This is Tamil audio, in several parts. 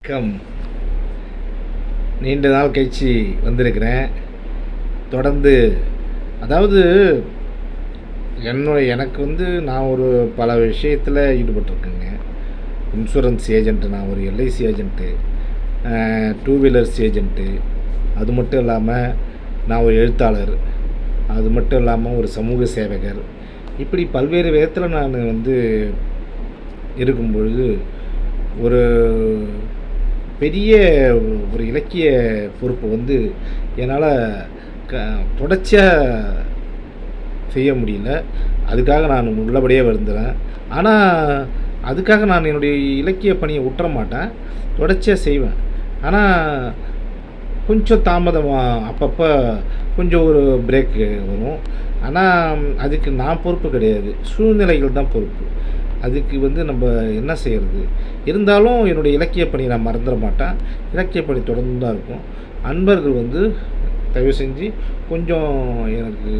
கம் நீண்ட நாள் கழிச்சு வந்திருக்கிறேன். தொடர்ந்து அதாவது எனக்கு நான் ஒரு பல விஷயத்தில் ஈடுபட்டிருக்கேங்க. இன்சூரன்ஸ் ஏஜெண்ட்டு, நான் ஒரு LIC agent, two wheelers agent, அது மட்டும் இல்லாமல் நான் ஒரு எழுத்தாளர், அது மட்டும் இல்லாமல் ஒரு சமூக சேவகர். இப்படி பல்வேறு விதத்தில் நான் இருக்கும்பொழுது ஒரு பெரிய ஒரு இலக்கிய பொறுப்பை என்னால் தொடர்ச்சியாக செய்ய முடியல. அதுக்காக நான் உள்ளபடியே வருந்துறேன். ஆனால் அதுக்காக நான் என்னுடைய இலக்கிய பணியை விட்டுற மாட்டேன், தொடர்ச்சியாக செய்வேன். ஆனால் கொஞ்சம் தாமதமாக அப்பப்போ கொஞ்சம் ஒரு பிரேக்கு வரும். ஆனால் அதுக்கு நான் பொறுப்பு கிடையாது, சூழ்நிலைகள் தான் பொறுப்பு. அதுக்கு நம்ம என்ன செய்கிறது? இருந்தாலும் என்னுடைய இலக்கிய பணியை நான் மறந்துட மாட்டேன். இலக்கிய பணி தொடர்ந்து தான் இருக்கும். அன்பர்கள் தயவு செஞ்சு கொஞ்சம் எனக்கு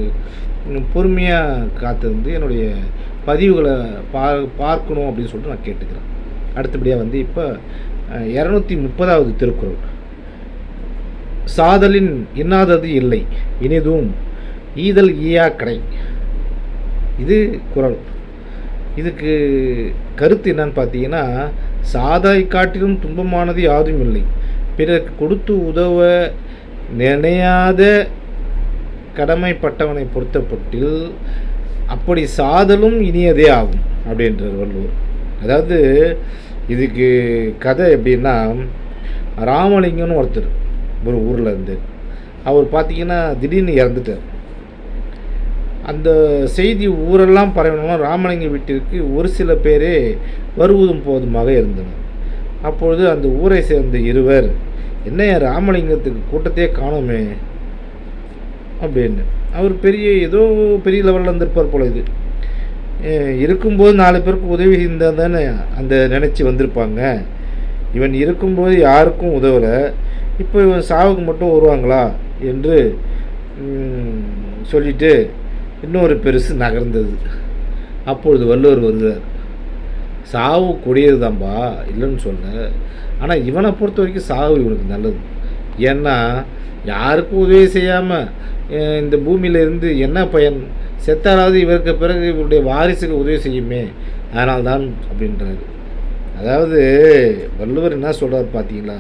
பொறுமையாக காத்திருந்து என்னுடைய பதிவுகளை பார்க்கணும் அப்படின்னு சொல்லிட்டு நான் கேட்டுக்கிறேன். அடுத்தபடியாக இப்போ 230வது திருக்குறள், சாதலின் இன்னாதது இல்லை இனிதும் ஈதல் ஈயா கடை. இது குறள். இதுக்கு கருத்து என்னன்னு பார்த்தீங்கன்னா, சாதாய் காட்டிலும் துன்பமானது யாதும் இல்லை, பிறருக்கு கொடுத்து உதவ நினையாத கடமைப்பட்டவனை பொறுத்தப்பட்டில் அப்படி சாதலும் இனியதே ஆகும் அப்படின்றார் வள்ளுவர். அதாவது இதுக்கு கதை எப்படின்னா, ராமலிங்கம்னு ஒருத்தர் ஒரு ஊரில் அவர் பார்த்தீங்கன்னா திடீர்னு இறந்துட்டார். அந்த செய்தி ஊரெல்லாம் பரவணும். ராமலிங்க வீட்டிற்கு ஒரு சில பேரே வருவதும் போதுமாக இருந்தனர். அப்பொழுது அந்த ஊரை சேர்ந்த இருவர், என்ன ராமலிங்கத்துக்கு கூட்டத்தையே காணோமே அப்படின்னு. அவர் ஏதோ பெரிய லெவலில் இருந்திருப்பார் போல. இது இருக்கும்போது 4 பேருக்கு உதவி இருந்தால் தானே அந்த நினச்சி வந்திருப்பாங்க. இவன் இருக்கும்போது யாருக்கும் உதவலை, இப்போ இவன் சாவுக்கு மட்டும் வருவாங்களா என்று சொல்லிட்டு இன்னொரு பெருசு நகர்ந்தது. அப்பொழுது வள்ளுவர் வருகிறார். சாவு கொடியது தான்பா, இல்லைன்னு சொல்ல. ஆனால் இவனை பொறுத்த வரைக்கும் சாவு இவனுக்கு நல்லது. ஏன்னா யாருக்கும் உதவி செய்யாமல் இந்த பூமியிலேருந்து என்ன பயன்? செத்தாலாவது இவருக்கு பிறகு இவருடைய வாரிசுக்கு உதவி செய்யுமே, அதனால்தான் அப்படின்றாரு. அதாவது வள்ளுவர் என்ன சொல்கிறார் பார்த்தீங்களா,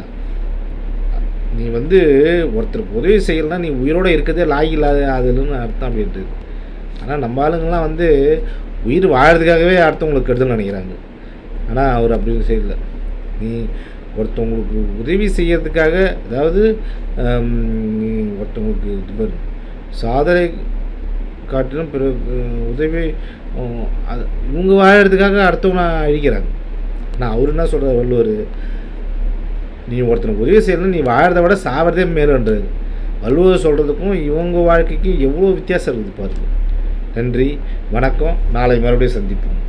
நீ ஒருத்தருக்கு உதவி செய்யலைன்னா நீ உயிரோடு இருக்கிறதே லாயில்லாத அதுன்னு அர்த்தம் அப்படின்றது. ஆனால் நம்ம ஆளுங்கள்லாம் உயிர் வாழறதுக்காகவே அடுத்தவங்களுக்கு கெடுதல் நினைக்கிறாங்க. ஆனால் அவர் அப்படி செய்யலை. நீ ஒருத்தவங்களுக்கு உதவி செய்யறதுக்காக, அதாவது ஒருத்தவங்களுக்கு சாதனை காட்டிலும் பிறகு உதவி இவங்க வாழறதுக்காக அடுத்தவங்க அழிக்கிறாங்க. ஆனால் அவர் என்ன சொல்கிறார் வள்ளுவர், நீ ஒருத்தனுக்கு உதவி செய்யணும், நீ வாழறதை விட சாவறதே மேலுன்றது. வள்ளுவர் சொல்கிறதுக்கும் இவங்க வாழ்க்கைக்கும் எவ்வளோ வித்தியாசம் இருக்குது பாருங்கள். நன்றி, வணக்கம். நாளை மறுபடியும் சந்திப்போம்.